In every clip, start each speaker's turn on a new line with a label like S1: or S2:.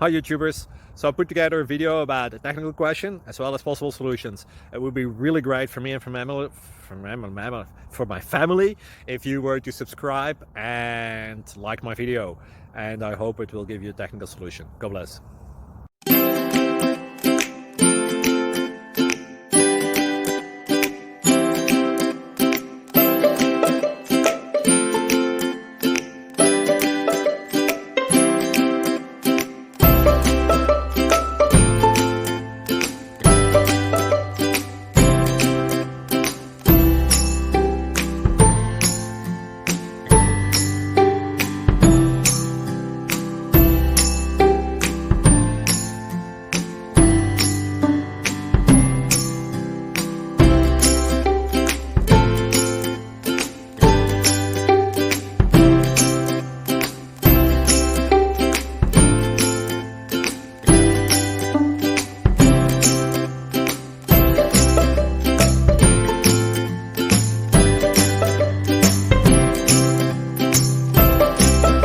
S1: Hi YouTubers! So I put together a video about a technical question as well as possible solutions. It would be really great for me and for my family if you were to subscribe and like my video, and I hope it will give you a technical solution. God bless.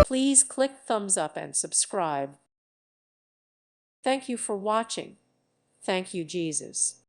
S2: Please click thumbs up and subscribe. Thank you for watching. Thank you, Jesus.